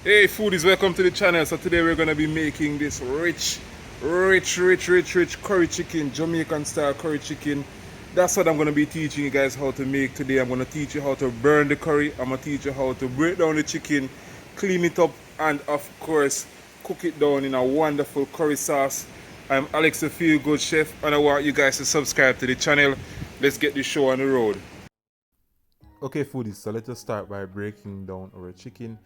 Hey foodies, welcome to the channel. So today we're gonna be making this rich curry chicken, Jamaican style curry chicken. That's what I'm gonna be teaching you guys how to make today. I'm gonna teach you how to burn the curry. I'm gonna teach you how to break down the chicken, clean it up, and of course cook it down in a wonderful curry sauce. I'm Alex the Feel Good Chef, and I want you guys to subscribe to the channel. Let's get this show on the road. Okay foodies, so let us start by breaking down our chicken.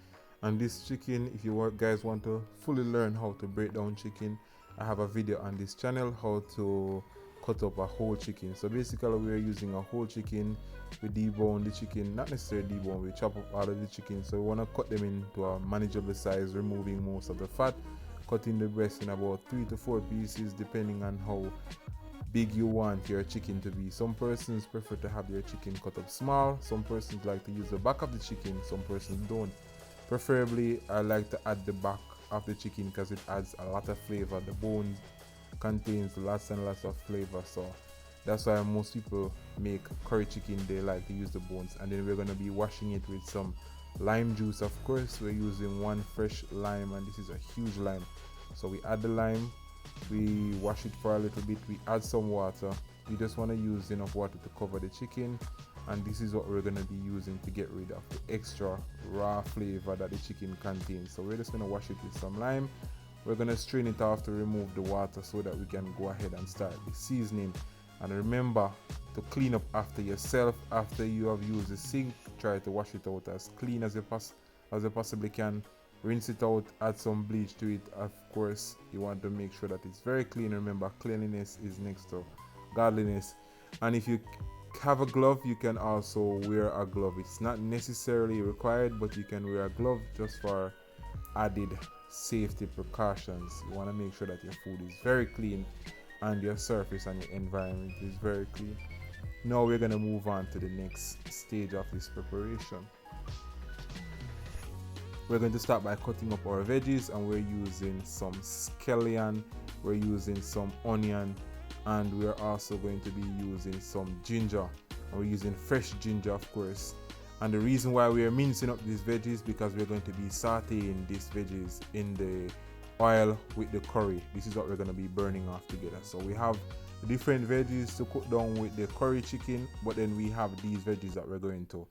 And this chicken, if you guys want to fully learn how to break down chicken, I have a video on this channel how to cut up a whole chicken. So basically we're using a whole chicken. We debone the chicken, not necessarily debone, we chop up all of the chicken. So we want to cut them into a manageable size, removing most of the fat, cutting the breast in about 3 to 4 pieces depending on how big you want your chicken to be. Some persons prefer to have their chicken cut up small, some persons like to use the back of the chicken, some persons don't. Preferably I like to add the back of the chicken because it adds a lot of flavor. The bone contains lots and lots of flavor, so that's why most people make curry chicken, they like to use the bones. And then we're going to be washing it with some lime juice. Of course we're using one fresh lime, and this is a huge lime. So we add the lime, we wash it for a little bit, we add some water. You just want to use enough water to cover the chicken, and this is what we're going to be using to get rid of the extra raw flavor that the chicken contains. So we're just going to wash it with some lime. We're going to strain it off to remove the water so that we can go ahead and start the seasoning. And remember to clean up after yourself. After you have used the sink, try to wash it out as clean as you possibly can. Rinse it out, add some bleach to it. Of course you want to make sure that it's very clean. Remember, cleanliness is next to godliness. And if you have a glove, you can also wear a glove. It's not necessarily required, but you can wear a glove just for added safety precautions. You want to make sure that your food is very clean and your surface and your environment is very clean. Now we're going to move on to the next stage of this preparation. We're going to start by cutting up our veggies, and we're using some scallion, we're using some onion, and we're also going to be using some ginger, and we're using fresh ginger, of course. And the reason why we are mincing up these veggies because we're going to be sauteing these veggies in the oil with the curry. This is what we're going to be burning off together. So we have different veggies to cook down with the curry chicken, but then we have these veggies that we're going to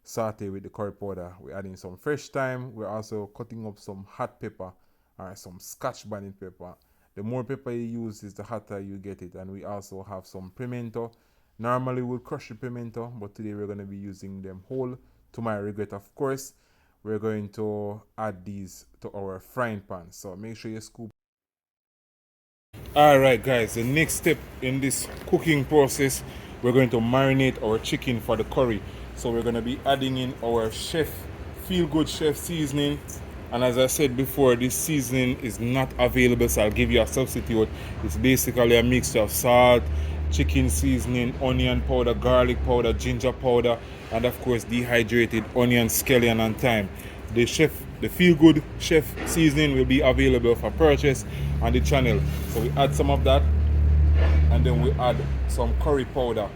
saute with the curry powder. We're adding some fresh thyme. We're also cutting up some hot pepper or some scotch bonnet pepper. The more pepper you use is the hotter you get it. And we also have some pimento. Normally we'll crush the pimento, but today we're going to be using them whole, to my regret of course. We're going to add these to our frying pan, so make sure you scoop. Alright guys, the next step in this cooking process, we're going to marinate our chicken for the curry. So we're going to be adding in our Feel Good Chef seasoning. And as I said before, this seasoning is not available, so I'll give you a substitute. It's basically a mixture of salt, chicken seasoning, onion powder, garlic powder, ginger powder, and of course dehydrated onion, scallion, and thyme. The Feel Good Chef seasoning will be available for purchase on the channel. So we add some of that, and then we add some curry powder,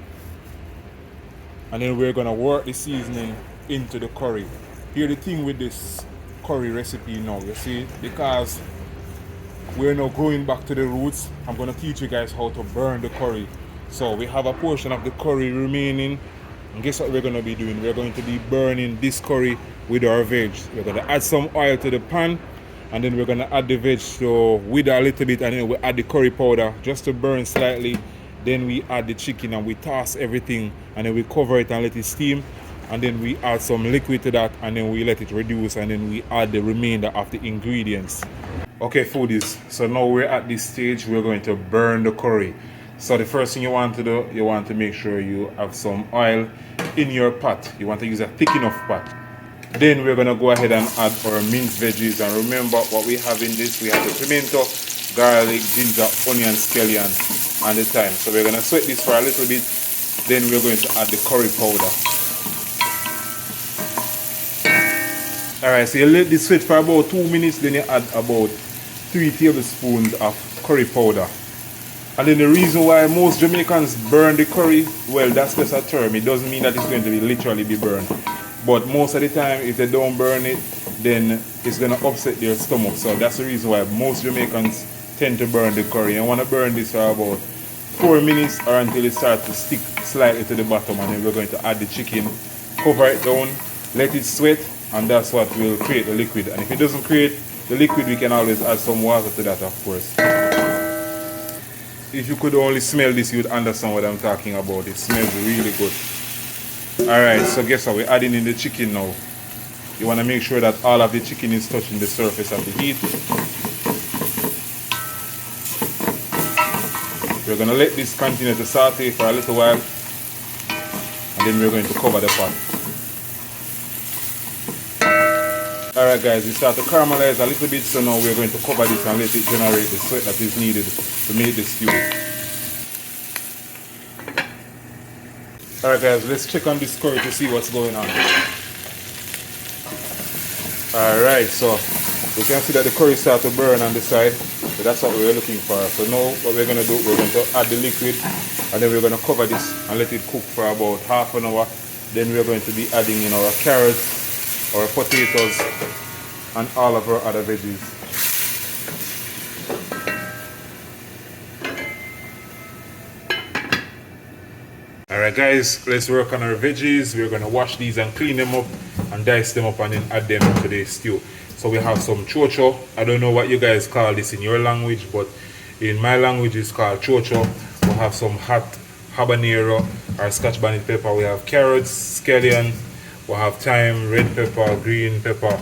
and then we're gonna work the seasoning into the curry. Here the thing with this curry recipe now, you see, because we're now going back to the roots, I'm gonna teach you guys how to burn the curry. So we have a portion of the curry remaining, and guess what we're gonna be doing? We're going to be burning this curry with our veg. We're gonna add some oil to the pan, and then we're gonna add the veg to wither a little bit, and then we add the curry powder just to burn slightly. Then we add the chicken and we toss everything, and then we cover it and let it steam, and then we add some liquid to that, and then we let it reduce, and then we add the remainder of the ingredients. Okay foodies, so now we're at this stage, we're going to burn the curry. So the first thing you want to do, you want to make sure you have some oil in your pot. You want to use a thick enough pot. Then we're going to go ahead and add our minced veggies, and remember what we have in this. We have the pimento, garlic, ginger, onion, scallion, and the thyme. So we're going to sweat this for a little bit, then we're going to add the curry powder. Alright, so you let this sweat for about 2 minutes, then you add about 3 tablespoons of curry powder. And then the reason why most Jamaicans burn the curry, well, that's just a term. It doesn't mean that it's going to be literally be burned. But most of the time, if they don't burn it, then it's gonna upset their stomach. So that's the reason why most Jamaicans tend to burn the curry. You wanna burn this for about 4 minutes or until it starts to stick slightly to the bottom, and then we're going to add the chicken, cover it down, let it sweat, and that's what will create the liquid. And if it doesn't create the liquid, we can always add some water to that, of course. If you could only smell this, you'd understand what I'm talking about. It smells really good. Alright, so guess what? We're adding in the chicken now. You want to make sure that all of the chicken is touching the surface of the heat. We're going to let this continue to saute for a little while, and then we're going to cover the pot. Alright guys, we start to caramelize a little bit, so now we're going to cover this and let it generate the sweat that is needed to make the stew. Alright guys, let's check on this curry to see what's going on. Alright, so we can see that the curry starts to burn on the side. So that's what we're looking for. So now what we're going to do, we're going to add the liquid, and then we're going to cover this and let it cook for about half an hour. Then we're going to be adding in our carrots, our potatoes, and all of our other veggies. Alright guys, let's work on our veggies. We're going to wash these and clean them up and dice them up and then add them to the stew. So we have some chocho. I don't know what you guys call this in your language, but in my language it's called chocho. We have some hot habanero or scotch bonnet pepper. We have carrots, scallion. We have thyme, red pepper, green pepper,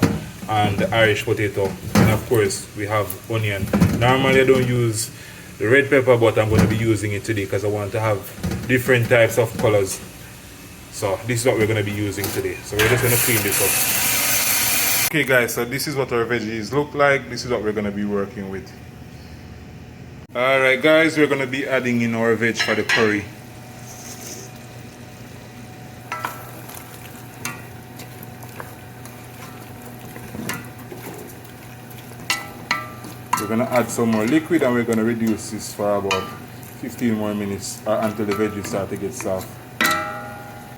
and the Irish potato. And of course we have onion. Normally I don't use the red pepper, but I'm going to be using it today because I want to have different types of colors. So this is what we're going to be using today. So we're just going to clean this up. Okay guys, so this is what our veggies look like. This is what we're going to be working with. Alright guys, we're going to be adding in our veg for the curry. We're going to add some more liquid, and we're going to reduce this for about 15 more minutes or until the veggies start to get soft.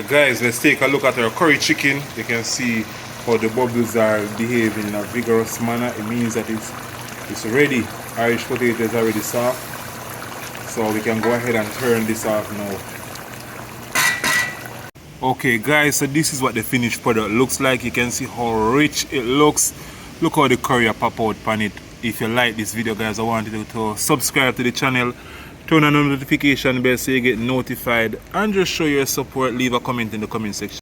Guys, let's take a look at our curry chicken. You can see how the bubbles are behaving in a vigorous manner. It means that it's ready. Irish potato is already soft, so we can go ahead and turn this off now. Okay guys, so this is what the finished product looks like. You can see how rich it looks. Look how the curry pop out on it. If you like this video guys, I want you to subscribe to the channel, turn on the notification bell so you get notified, and just show your support. Leave a comment in the comment section.